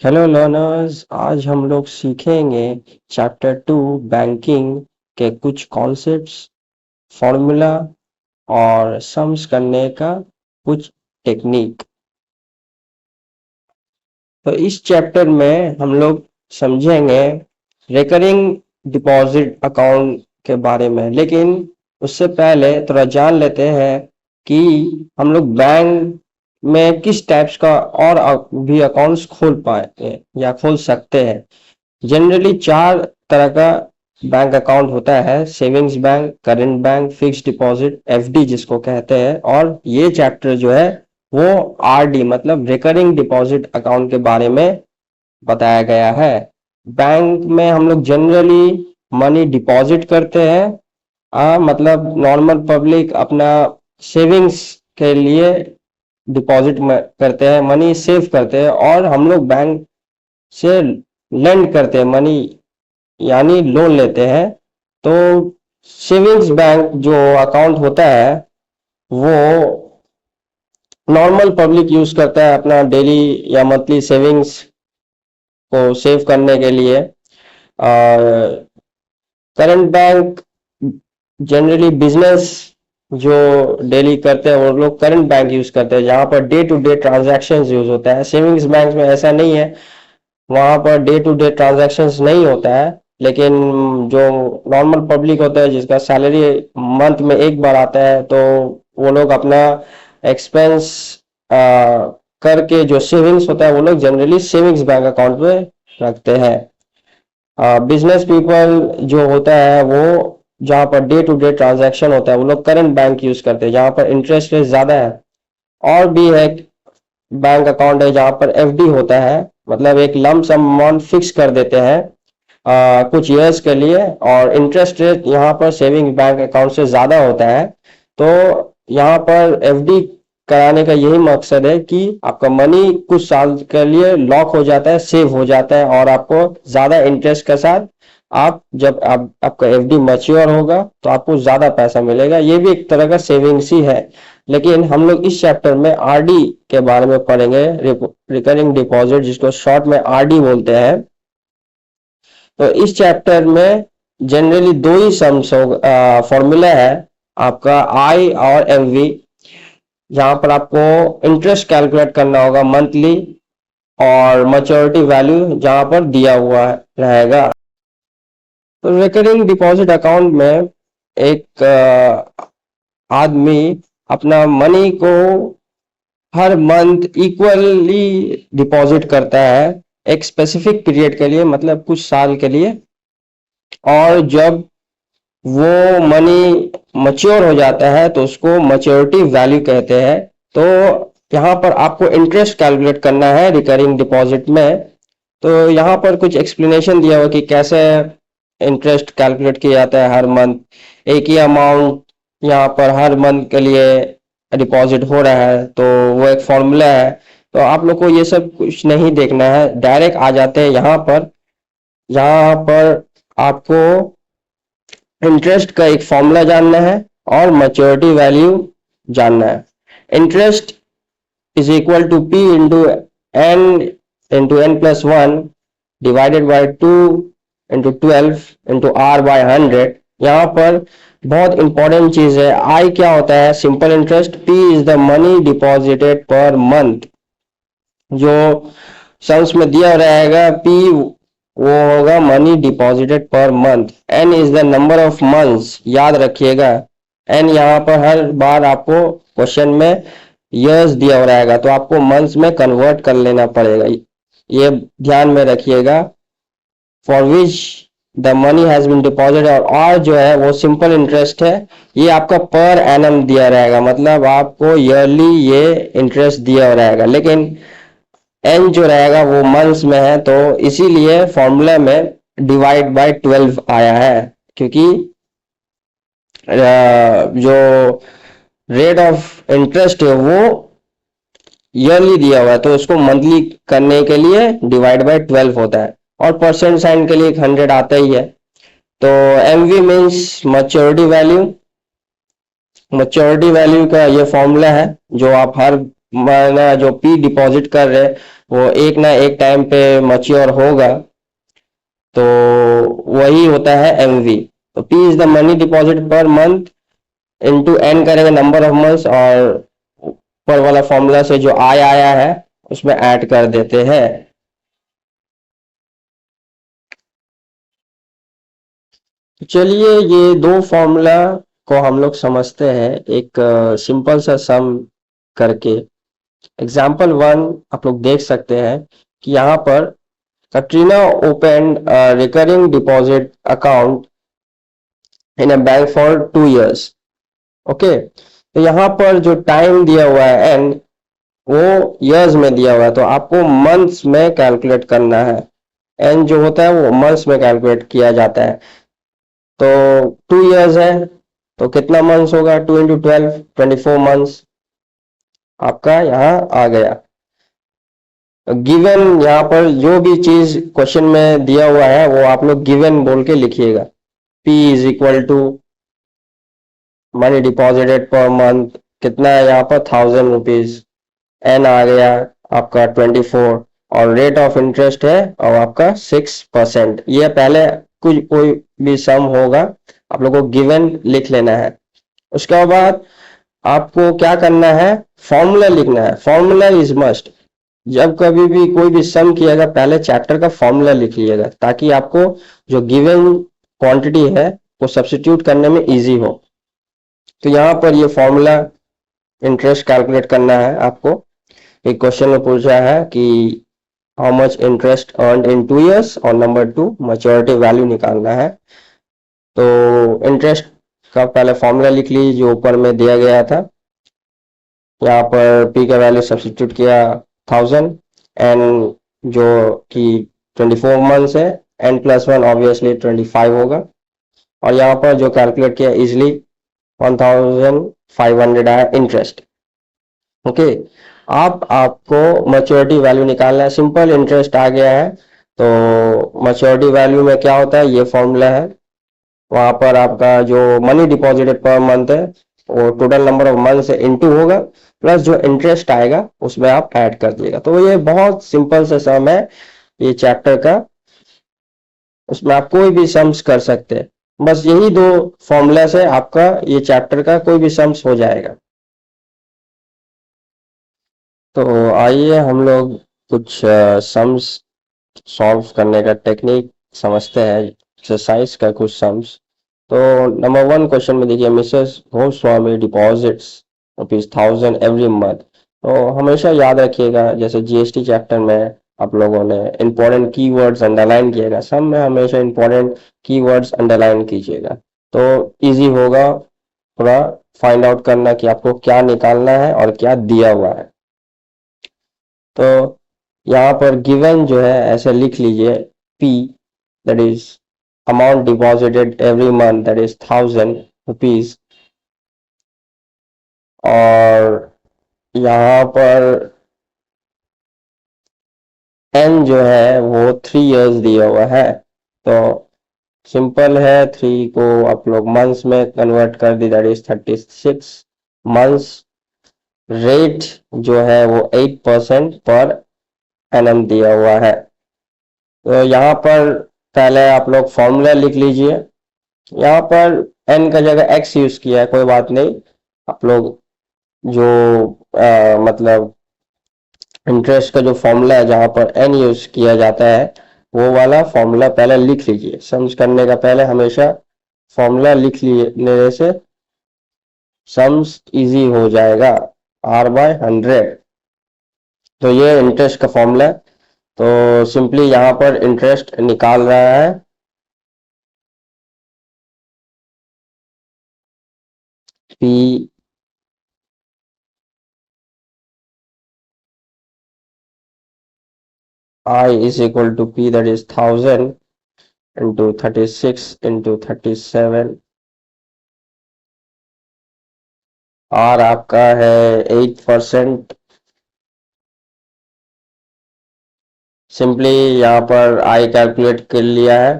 Hello learners, आज हम लोग सीखेंगे चैप्टर 2 बैंकिंग के कुछ कॉन्सेप्ट्स, फॉर्मूला और सम्स करने का कुछ टेक्निक। तो इस चैप्टर में हम लोग समझेंगे रिकरिंग डिपॉजिट अकाउंट के बारे में, लेकिन उससे पहले थोड़ा जान लेते हैं कि हम लोग बैंक में किस टाइप्स का और भी अकाउंट्स खोल पाए या खोल सकते हैं। जनरली 4 तरह का बैंक अकाउंट होता है: savings bank, current bank, fixed deposit, FD जिसको कहते हैं। और ये चैप्टर जो है वो आरडी मतलब रिकरिंग डिपॉजिट अकाउंट के बारे में बताया गया है। बैंक में हम लोग जनरली मनी डिपॉजिट करते हैं, मतलब नॉर्मल पब्लिक अपना सेविंग्स के लिए डिपॉजिट करते हैं, मनी सेव करते हैं। और हम लोग बैंक से लेंड करते हैं, मनी यानी लोन लेते हैं। तो सेविंग्स बैंक जो अकाउंट होता है वो नॉर्मल पब्लिक यूज करता है अपना डेली या मंथली सेविंग्स को सेव करने के लिए। करंट बैंक जनरली बिजनेस जो डेली करते हैं वो लोग करंट बैंक यूज करते हैं, जहां पर day to day transactions use होता है। सेविंग्स बैंक में ऐसा नहीं है, वहां पर डे टू डे ट्रांजैक्शंस नहीं होता है। लेकिन जो नॉर्मल पब्लिक होता है जिसका सैलरी मंथ में एक बार आता है, तो वो लोग अपना एक्सपेंस करके जो सेविंग्स होता है वो लोग जनरली सेविंग्स बैंक अकाउंट में रखते हैं। बिजनेस पीपल जो होता है वो जहाँ पर डे टू डे ट्रांजैक्शन होता है वो लोग करंट बैंक यूज करते हैं, जहाँ पर इंटरेस्ट रेट ज्यादा है। और भी है बैंक अकाउंट है जहाँ पर एफडी होता है, मतलब एक लंप सम अमाउंट फिक्स कर देते हैं कुछ इयर्स के लिए, और इंटरेस्ट रेट यहाँ पर सेविंग बैंक अकाउंट से ज्यादा होता है। तो यहाँ पर एफडी कराने का यही मकसद है कि आपका मनी कुछ साल के लिए लॉक हो जाता है, सेव हो जाता है, और आपको ज्यादा इंटरेस्ट के साथ आप जब आपका एफडी मैच्योर होगा तो आपको ज्यादा पैसा मिलेगा। ये भी एक तरह का सेविंग्स ही है। लेकिन हम लोग इस चैप्टर में आरडी के बारे में पढ़ेंगे, रिकरिंग डिपॉजिट, जिसको शॉर्ट में आरडी बोलते हैं। तो इस चैप्टर में जनरली 2 ही सम्स फॉर्मूला है आपका, आई और एमवी, जहां पर आपको इंटरेस्ट कैलकुलेट करना होगा मंथली, और मैच्योरिटी वैल्यू जहां पर दिया हुआ रहेगा। तो रिकरिंग डिपॉजिट अकाउंट में एक आदमी अपना मनी को हर मंथ इक्वली डिपॉजिट करता है एक स्पेसिफिक पीरियड के लिए, मतलब कुछ साल के लिए। और जब वो मनी मैच्योर हो जाता है तो उसको मैच्योरिटी वैल्यू कहते हैं। तो यहाँ पर आपको इंटरेस्ट कैलकुलेट करना है रिकरिंग डिपॉजिट में। तो यहाँ पर कुछ एक्सप्लेनेशन दिया हुआ कि कैसे इंटरेस्ट कैलकुलेट किया जाता है हर मंथ। एक ही अमाउंट यहाँ पर हर मंथ के लिए डिपॉजिट हो रहा है, तो वो एक फॉर्मूला है। तो आप लोग को ये सब कुछ नहीं देखना है, डायरेक्ट आ जाते हैं यहाँ पर, जहाँ पर आपको इंटरेस्ट का एक फॉर्मूला जानना है और मैच्योरिटी वैल्यू जानना है। Interest is equal to P into N plus one divided by 2 into 12 into R by 100। यहाँ पर बहुत इंपॉर्टेंट चीज है, आई क्या होता है? Simple interest. P is the money deposited per month, जो सम्स में दिया रहेगा पी वो होगा money deposited per month. N is the number of months, याद रखिएगा। एन यहाँ पर हर बार आपको क्वेश्चन में ईयर्स दिया हो रहेगा, तो आपको मंथ्स में कन्वर्ट कर लेना पड़ेगा, ये ध्यान में रखिएगा। For which the money has been deposited, और आर जो है वो सिंपल इंटरेस्ट है, ये आपका पर एनम दिया रहेगा, मतलब आपको ईयरली ये इंटरेस्ट दिया हो रहेगा। लेकिन एन जो रहेगा वो मंथ्स में है, तो इसीलिए फॉर्मूला में डिवाइड बाय 12 आया है, क्योंकि जो रेट ऑफ इंटरेस्ट है वो ईयरली दिया हुआ है, तो उसको मंथली करने के लिए डिवाइड बाय 12 होता है, और परसेंट साइन के लिए 100 आता ही है। तो MV means maturity value, maturity value का ये फॉर्मूला है जो आप हर महीना जो पी डिपॉजिट कर रहे हैं वो एक ना एक टाइम पे मैच्योर होगा, तो वही होता है एमवी। तो P is the money deposit per month into N करेंगे नंबर ऑफ मंथ्स, और ऊपर वाला फॉर्मूला से जो आय आया है उसमें ऐड कर देते हैं। तो चलिए ये दो फॉर्मूला को हम लोग समझते हैं एक सिंपल सा सम करके। एग्जाम्पल वन आप लोग देख सकते हैं कि यहाँ पर Katrina open recurring deposit account in a bank for 2 years। Okay, तो यहाँ पर जो टाइम दिया हुआ है एन, वो इयर्स में दिया हुआ है, तो आपको मंथ्स में कैलकुलेट करना है। एन जो होता है वो मंथ्स में कैलकुलेट किया जाता है। तो 2 years है, तो कितना मंथ्स होगा? 2 into 12, 24 मंथ्स आपका यहाँ आ गया। गिवन यहाँ पर जो भी चीज क्वेश्चन में दिया हुआ है वो आप लोग गिवन बोल के लिखिएगा। P is equal to money deposited per month, कितना है यहाँ पर? 1000 रुपीज। एन आ गया आपका 24, और रेट ऑफ इंटरेस्ट है और आपका 6%। ये पहले कुछ कोई भी सम होगा आप लोग को गिवन लिख लेना है। उसके बाद आपको क्या करना है? फॉर्मूला लिखना है। Formula is must. जब कभी भी कोई भी सम किएगा पहले चैप्टर का फॉर्मूला लिख लीजिएगा, ताकि आपको जो गिवन क्वांटिटी है वो सब्स्टिट्यूट करने में इजी हो। तो यहाँ पर ये फॉर्मूला इंटरेस्ट कैलकुलेट करना है आपको। एक क्वेश्चन में पूछा है कि how much interest earn in 2 years, और नंबर 2 मैच्योरिटी वैल्यू निकालना है। तो इंटरेस्ट का पहले फॉर्मूला लिख लीजिए जो ऊपर में दिया गया था। यहाँ पर पी का वैल्यू सब्स्टिट्यूट किया 1000, एन जो कि 24 मंथ्स है, एन प्लस 1 ऑब्वियसली 25 होगा, और यहाँ पर जो कैलकुलेट किया इजिली 1500 आया इंटरेस्ट। ओके, आपको मैच्योरिटी वैल्यू निकालना है। सिंपल इंटरेस्ट आ गया है, तो मैच्योरिटी वैल्यू में क्या होता है? ये फॉर्मूला है। वहां पर आपका जो मनी डिपॉजिटेड पर मंथ है वो टोटल नंबर ऑफ मंथ से इनटू होगा, प्लस जो इंटरेस्ट आएगा उसमें आप ऐड कर दिएगा। तो ये बहुत सिंपल सा सम है ये चैप्टर का। उसमें आप कोई भी सम्स कर सकते हैं। बस यही दो फॉर्मूला से आपका ये चैप्टर का कोई भी सम्स हो जाएगा। तो आइए हम लोग कुछ सम्स सॉल्व करने का टेक्निक समझते हैं, एक्सरसाइज का कुछ सम्स। तो नंबर 1 क्वेश्चन में देखिए, Mrs Goswami deposits ₹1000 every month. तो हमेशा याद रखिएगा, जैसे जीएसटी चैप्टर में आप लोगों ने इंपॉर्टेंट कीवर्ड्स अंडरलाइन किएगा, सम में हमेशा इंपॉर्टेंट कीवर्ड्स अंडरलाइन कीजिएगा, तो इजी होगा थोड़ा फाइंड आउट करना कि आपको क्या निकालना है और क्या दिया हुआ है। तो यहाँ पर गिवन जो है ऐसे लिख लीजिए, P that is amount deposited every month that is 1000 rupees, और यहाँ पर N जो है वो 3 years दिया हुआ है। तो सिंपल है, 3 को आप लोग मंथ्स में कन्वर्ट कर दी, दैट इज 36 मंथ्स। रेट जो है वो 8% पर एनम दिया हुआ है। तो यहाँ पर पहले आप लोग फॉर्मूला लिख लीजिए। यहाँ पर n का जगह x यूज किया है, कोई बात नहीं। आप लोग जो मतलब इंटरेस्ट का जो फॉर्मूला है जहाँ पर n यूज किया जाता है वो वाला फॉर्मूला पहले लिख लीजिए। सम्स करने का पहले हमेशा फॉर्मूला लिख लेने से सम्स इजी हो जाएगा। R/100, तो ये इंटरेस्ट का फॉर्मूला है। तो सिंपली यहाँ पर इंटरेस्ट निकाल रहा है, P I is equal to P, that is 1000 into 36 into 37। R आपका है 8%। सिंपली यहाँ पर I कैलकुलेट कर लिया है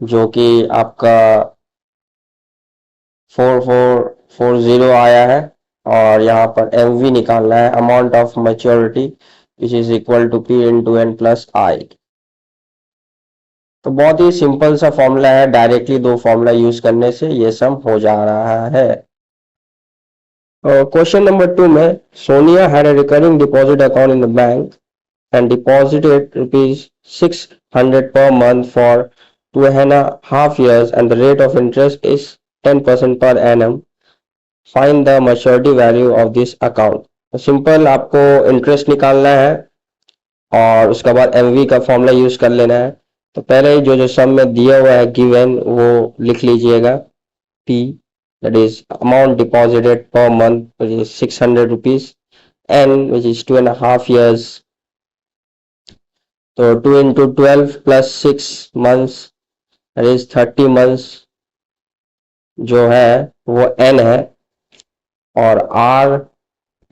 जो कि आपका 40 आया है और यहाँ पर MV निकालना है, amount of maturity, which is equal to P into N plus I. तो बहुत ही सिंपल सा फॉर्मूला है, डायरेक्टली दो फॉर्मूला यूज करने से ये सम हो जा रहा है। क्वेश्चन नंबर 2 में Sonia had a recurring deposit account in the bank and deposited rupees 600 per month for 2.5 years and the rate of interest is 10% per annum. Find the maturity value of this account. Simple आपको interest निकालना है और उसके बाद MV का formula use कर लेना है। तो पहले ही जो सम में दिया हुआ है गिवन वो लिख लीजिएगा, P that is amount deposited per month which is 600 rupees, N which is 2.5 years, तो 2 into 12 plus 6 months that is 30 months जो है वो N है, और R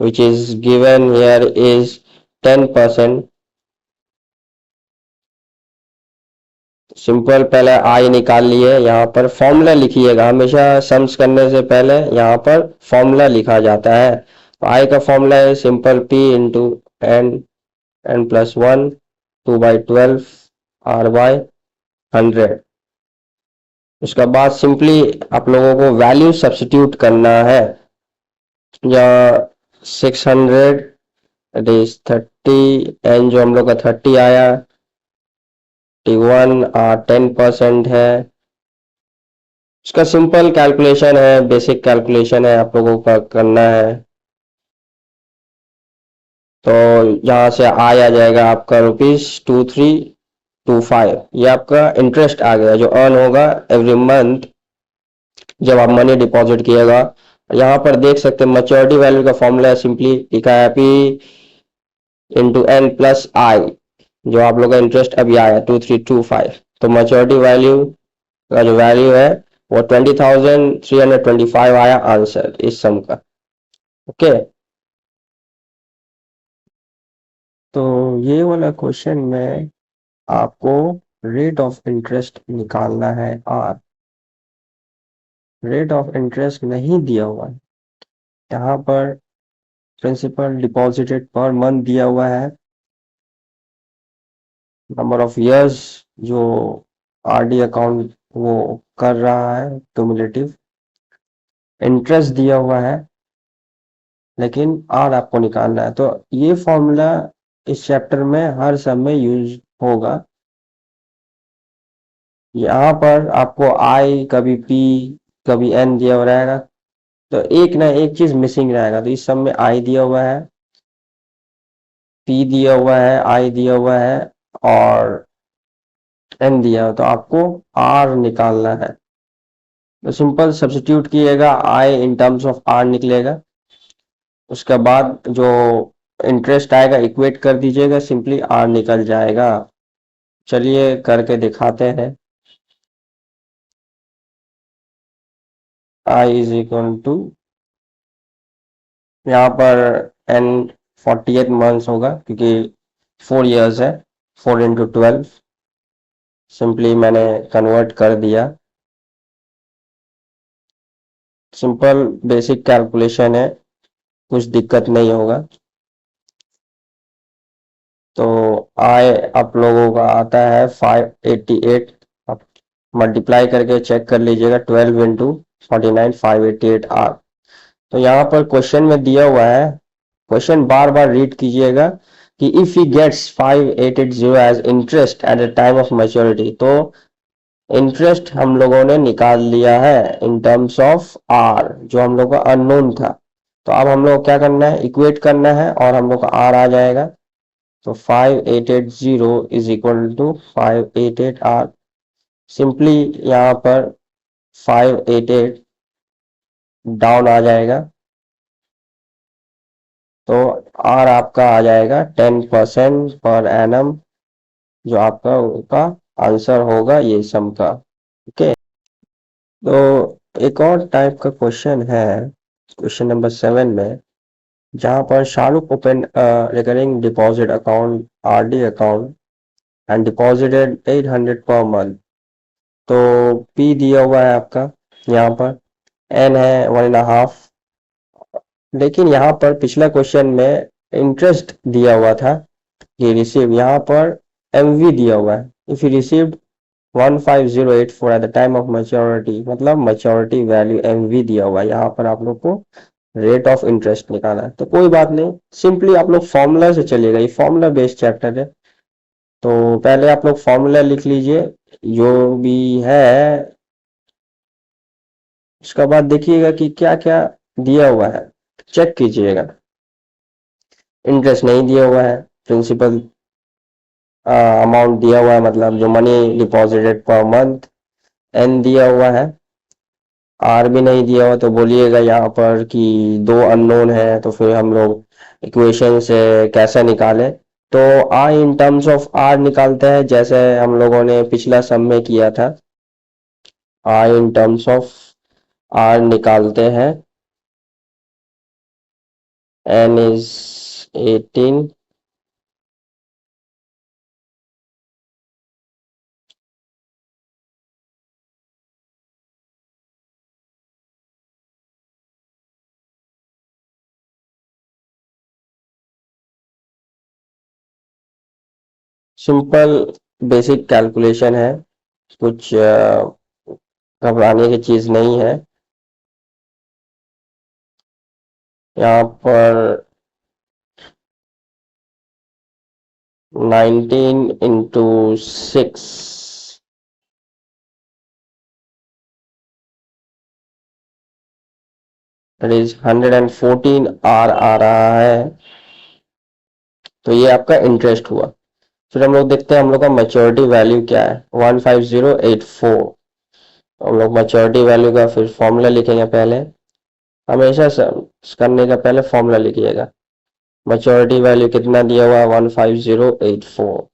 which is given here is 10%। Simple पहले आई निकाल लिए, यहाँ पर फॉर्मूला लिखिएगा, हमेशा सम्स करने से पहले यहाँ पर फॉर्मूला लिखा जाता है। तो आई का फॉर्मूला है simple P into N, N plus 1, 2/12 R/100। उसके बाद सिंपली आप लोगों को वैल्यू सब्स्टिट्यूट करना है, या 600 इट इज 30, एन जो हम लोग का 30 आया, T1 10% है। इसका सिंपल कैलकुलेशन है, बेसिक कैलकुलेशन है, आप लोगों का करना है। तो यहाँ से आ जाएगा आपका ₹2325, ये आपका इंटरेस्ट आ गया जो अर्न होगा एवरी मंथ जब आप मनी डिपॉजिट किएगा। यहाँ पर देख सकते हैं मैच्योरिटी वैल्यू का फॉर्मूला सिंपली लिखा है P इंटू N प्लस आई, जो आप लोग का इंटरेस्ट अभी आया 2325। तो मैच्योरिटी वैल्यू का जो वैल्यू है वो 20,325 आया आंसर इस सम का। ओके, तो ये वाला क्वेश्चन में आपको रेट ऑफ इंटरेस्ट निकालना है। आर रेट ऑफ इंटरेस्ट नहीं दिया हुआ है, यहाँ पर प्रिंसिपल डिपॉजिटेड पर मंथ दिया हुआ है, नंबर ऑफ इयर्स जो RD अकाउंट वो कर रहा है क्यूमुलेटिव, इंटरेस्ट दिया हुआ है, लेकिन आर आपको निकालना है। तो ये फॉर्मूला इस चैप्टर में हर सम में यूज होगा। यहाँ पर आपको आई कभी P कभी N दिया हुआ रहेगा, तो एक ना एक चीज मिसिंग रहेगा। तो इस सम में आई दिया हुआ है, P दिया हुआ है, आई दिया हुआ है और N दिया हुआ, तो आपको R निकालना है। तो सिंपल सब्स्टिट्यूट कीजिएगा, आई इन टर्म्स ऑफ R निकलेगा। उसके बाद जो इंटरेस्ट आएगा इक्वेट कर दीजिएगा, सिंपली R निकल जाएगा। चलिए करके दिखाते हैं। I इज इक्वल टू, यहाँ पर N 48 मंथ्स होगा क्योंकि 4 इयर्स है, 4 इंटू 12, सिंपली मैंने कन्वर्ट कर दिया। सिंपल बेसिक कैलकुलेशन है, कुछ दिक्कत नहीं होगा। तो आय आप लोगों का आता है 588, आप मल्टीप्लाई करके चेक कर लीजिएगा, 12 इंटू 49 588 आर। तो यहाँ पर क्वेश्चन में दिया हुआ है, क्वेश्चन बार बार रीड कीजिएगा कि if he gets 5880 as interest at the time of maturity, तो इंटरेस्ट हम लोगों ने निकाल लिया है इन टर्म्स ऑफ आर, जो हम लोग का अननोन था। तो अब हम लोग क्या करना है, इक्वेट करना है और हम लोग का आर आ जाएगा। तो 5880 is equal to 588 R. Simply यहाँ पर 588 डाउन आ जाएगा, तो आर आपका आ जाएगा 10% पर एनम, जो आपका उनका आंसर होगा ये सम का। ओके, तो एक और टाइप का क्वेश्चन है, क्वेश्चन नंबर 7 में, जहां पर Shahrukh open recurring deposit account RD account and deposited 800 per month. तो P दिया हुआ है आपका यहाँ पर, एन है 1.5। लेकिन यहाँ पर पिछला क्वेश्चन में इंटरेस्ट दिया हुआ था कि रिसीव, यहाँ पर एमवी दिया हुआ है। If you received 15084 eight the time of maturity, मतलब मैच्योरिटी वैल्यू एमवी दिया हुआ है। यहाँ पर आप लोग को रेट ऑफ इंटरेस्ट निकालना है। तो कोई बात नहीं, सिंपली आप लोग फॉर्मूला से चलिएगा, ये फॉर्मूला बेस्ड चैप्टर है। तो पहले आप लोग फॉर्मूला लिख लीजिए जो भी है, उसके बाद देखिएगा कि क्या क्या दिया हुआ है, चेक कीजिएगा। इंटरेस्ट नहीं दिया हुआ है, प्रिंसिपल अमाउंट दिया हुआ है, मतलब जो money deposited per month, N दिया हुआ है। आर भी नहीं दिया हुआ, तो बोलिएगा यहाँ पर कि दो अननोन है, तो फिर हम लोग इक्वेशन से कैसे निकालें। तो आई इन टर्म्स ऑफ आर निकालते हैं, जैसे हम लोगों ने पिछला सम में किया था। I in terms of R निकालते हैं। N is 18, simple basic calculation है, कुछ घबराने की चीज नहीं है। यहाँ पर 19 into 6, that is 114 आर आ रहा है। तो ये आपका इंटरेस्ट हुआ। फिर हम लोग देखते हैं हम लोग का मैच्योरिटी वैल्यू क्या है, 15084। हम लोग मैच्योरिटी वैल्यू का फिर फॉर्मूला लिखेंगे। पहले हमेशा करने का पहले फॉर्मूला लिखिएगा। मैच्योरिटी वैल्यू कितना दिया हुआ है, 15084।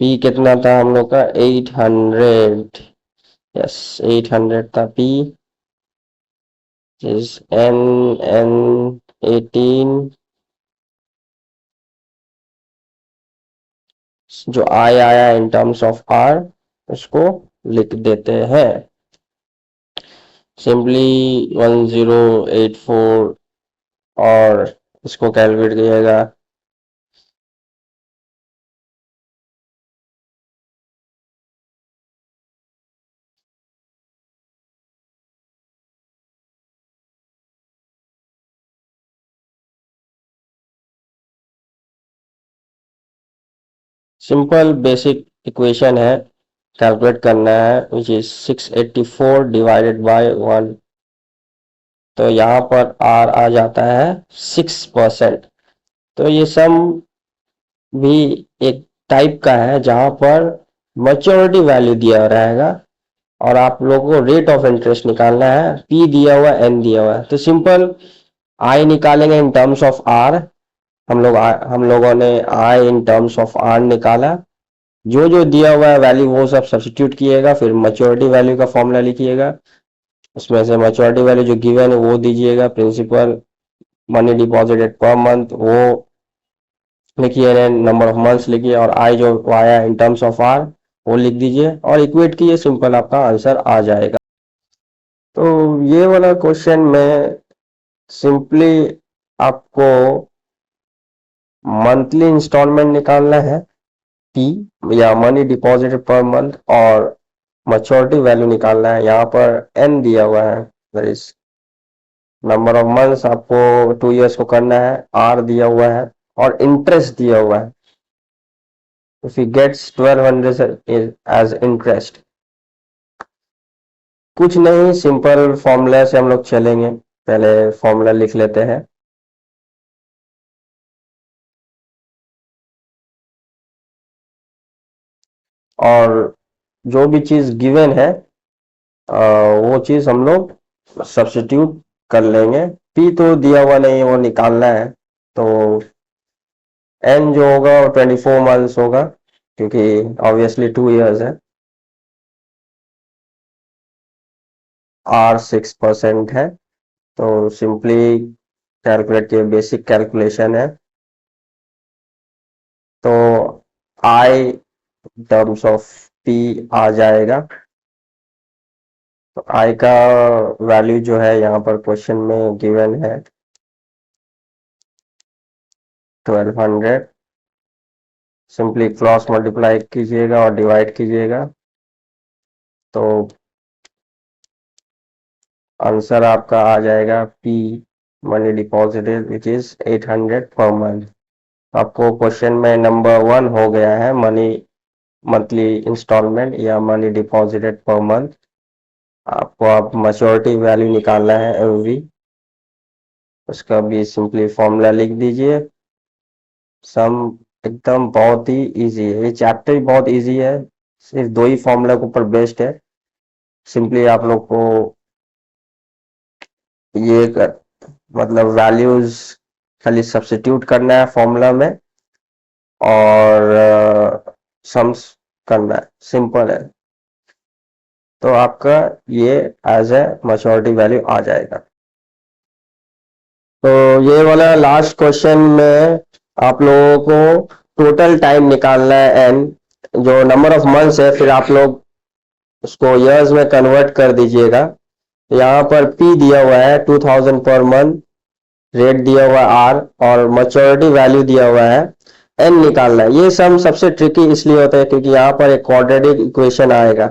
पी कितना था हम लोग का, 800। यस, 800 था पी। इज एन 18, जो आई आया इन टर्म्स ऑफ आर उसको लिख देते हैं। सिंपली 1084 और इसको कैलकुलेट कीजिएगा। सिंपल बेसिक इक्वेशन है, कैलकुलेट करना है, विच इज 684 डिवाइडेड बाय 1। तो यहाँ पर आर आ जाता है 6%। तो ये सम भी एक टाइप का है जहां पर मैच्योरिटी वैल्यू दिया रहेगा और आप लोगों को रेट ऑफ इंटरेस्ट निकालना है। पी दिया हुआ है, एन दिया हुआ है, तो सिंपल आई निकालेंगे इन टर्म्स ऑफ आर। हम लोगों ने आई इन टर्म्स ऑफ आर निकाला। जो जो दिया हुआ है वैल्यू वो सब सब्स्टिट्यूट किएगा, फिर मैच्योरिटी वैल्यू का फॉर्मूला लिखिएगा। उसमें से मैच्योरिटी वैल्यू जो गिवन है वो दीजिएगा, principal money deposited per month वो लिखिए, नंबर ऑफ मंथ्स लिखिए, और आई जो आया इन टर्म्स ऑफ आर वो लिख दीजिए और इक्वेट कीजिए, सिंपल आपका आंसर आ जाएगा। तो ये वाला क्वेश्चन में सिंपली आपको मंथली इंस्टॉलमेंट निकालना है, पी, या मनी डिपॉजिट पर मंथ, और मैच्योरिटी वैल्यू निकालना है। यहाँ पर एन दिया हुआ है, that is number of months आपको 2 इयर्स को करना है, आर दिया हुआ है और इंटरेस्ट दिया हुआ है। If he gets 1200 as interest, कुछ नहीं, सिंपल फॉर्मूला से हम लोग चलेंगे। पहले फॉर्मूला लिख लेते हैं। और जो भी चीज गिवन है वो चीज हम लोग सब्स्टिट्यूट कर लेंगे। पी तो दिया हुआ नहीं है, वो निकालना है। तो एन जो होगा वो 24 मंथ्स होगा, क्योंकि ऑब्वियसली 2 इयर्स है। आर 6% है। तो सिंपली कैलकुलेट के बेसिक कैलकुलेशन है। तो आई टर्म्स ऑफ पी आ जाएगा आई का वैल्यू जो है यहाँ पर क्वेश्चन में गिवन है 1200। सिंपली क्रॉस मल्टीप्लाई कीजिएगा और डिवाइड कीजिएगा तो आंसर आपका आ जाएगा P money deposited which is 800 per month. आपको क्वेश्चन में नंबर 1 हो गया है मनी मंथली इंस्टॉलमेंट या मनी डिपॉजिटेड पर मंथ। आपको आप मैच्योरिटी वैल्यू निकालना है एवरी, उसका भी सिंपली फॉर्मूला लिख दीजिए। सम एकदम बहुत ही इजी है, ये चैप्टर ही बहुत इजी है, सिर्फ 2 ही फॉर्मूला के ऊपर बेस्ड है। सिंपली आप लोग को ये मतलब वैल्यूज खाली सब्स्टिट्यूट करना है फॉर्मूला में और सम्स करना है, सिंपल है। तो आपका ये एज ए मैच्योरिटी वैल्यू आ जाएगा। तो ये वाला लास्ट क्वेश्चन में आप लोगों को टोटल टाइम निकालना है एन, जो नंबर ऑफ मंथ्स है फिर आप लोग उसको इयर्स में कन्वर्ट कर दीजिएगा। यहाँ पर पी दिया हुआ है 2000 पर मंथ, रेट दिया हुआ है आर और मैच्योरिटी वैल्यू दिया हुआ है एन निकालना है। ये सम सबसे ट्रिकी इसलिए होता है क्योंकि यहाँ पर एक क्वाड्रेटिक इक्वेशन आएगा।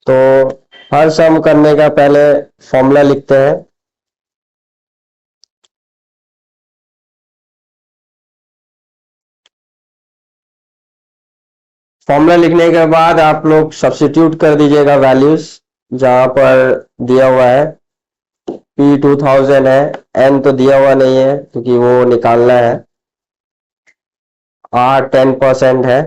तो हर सम करने का पहले फॉर्मूला लिखते हैं। फॉर्मूला लिखने के बाद आप लोग सब्स्टिट्यूट कर दीजिएगा वैल्यूज जहां पर दिया हुआ है। पी 2000 है, एन तो दिया हुआ नहीं है क्योंकि वो निकालना है। आर 10% है,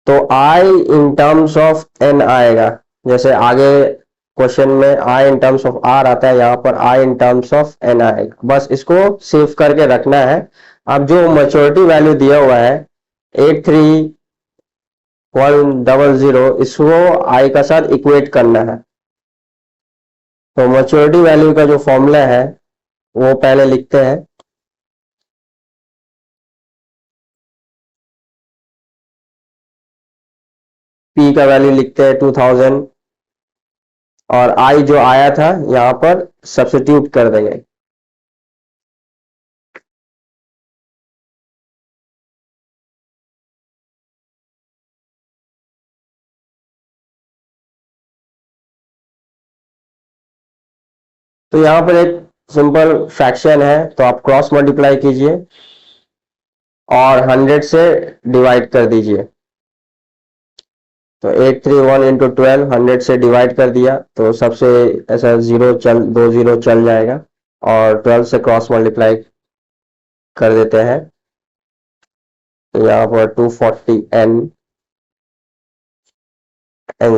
तो आई इन टर्म्स ऑफ एन आएगा। जैसे आगे क्वेश्चन में आई इन टर्म्स ऑफ आर आता है, यहाँ पर आई इन टर्म्स ऑफ एन आएगा। बस इसको सेव करके रखना है। अब जो मैच्योरिटी वैल्यू दिया हुआ है 83100, इसको आई का साथ इक्वेट करना है। तो मैच्योरिटी वैल्यू का जो फॉर्मूला है वो पहले लिखते हैं। पी का वैल्यू लिखते हैं 2000 और आई जो आया था यहाँ पर सब्स्टिट्यूट कर देंगे। तो यहाँ पर एक सिंपल फ्रैक्शन है तो आप क्रॉस मल्टीप्लाई कीजिए और 100 से डिवाइड कर दीजिए। तो 831 इंटू 12 100 से डिवाइड कर दिया तो सबसे ऐसा 2 जीरो चल जाएगा और 12 से क्रॉस मल्टीप्लाई कर देते हैं। तो यहाँ पर 240 एन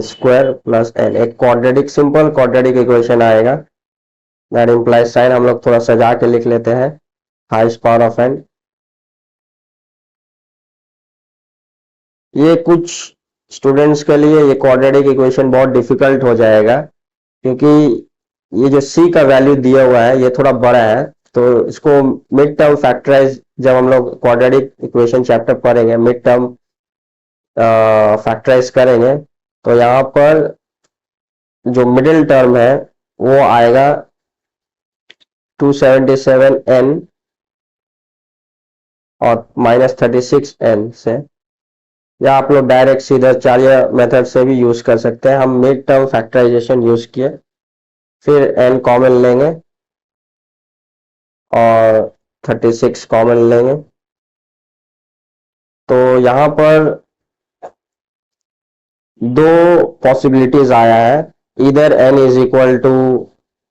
स्क्वायर प्लस एन, एक क्वाड्रेटिक सिंपल क्वाड्रेटिक इक्वेशन आएगा। दैट इंप्लाइज साइन हम लोग थोड़ा सजा के लिख लेते हैं, हाईएस्ट पावर ऑफ एन। ये कुछ स्टूडेंट्स के लिए ये क्वाड्रेटिक इक्वेशन बहुत डिफिकल्ट हो जाएगा क्योंकि ये जो सी का वैल्यू दिया हुआ है ये थोड़ा बड़ा है। तो इसको मिड टर्म फैक्टराइज, जब हम लोग क्वाड्रेटिक इक्वेशन चैप्टर पढ़ेंगे मिड टर्म फैक्टराइज करेंगे तो यहाँ पर जो मिडिल टर्म है वो आएगा 277 एन और माइनस 36 एन से, या आप लोग डायरेक्ट सीधा चालिया मेथड से भी यूज कर सकते हैं। हम मिड टर्म फैक्टराइजेशन यूज किए, फिर एन कॉमन लेंगे और 36 कॉमन लेंगे। तो यहाँ पर दो पॉसिबिलिटीज आया है, इधर N is equal to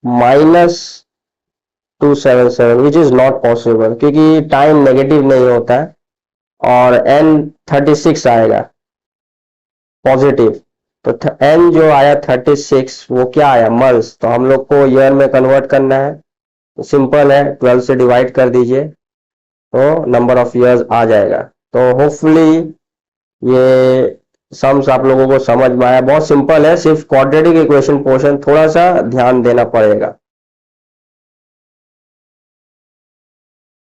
minus 277 which is not possible क्योंकि टाइम नेगेटिव नहीं होता है, और एन 36 आएगा पॉजिटिव। तो एन जो आया 36 वो क्या आया मंथ्स, तो हम लोग को ईयर में कन्वर्ट करना है। सिंपल है, 12 से डिवाइड कर दीजिए तो नंबर ऑफ ईयर्स आ जाएगा। तो होपफुली ये सम्स आप लोगों को समझ में आया। बहुत सिंपल है, सिर्फ क्वाड्रेटिक इक्वेशन पोर्शन थोड़ा सा ध्यान देना पड़ेगा।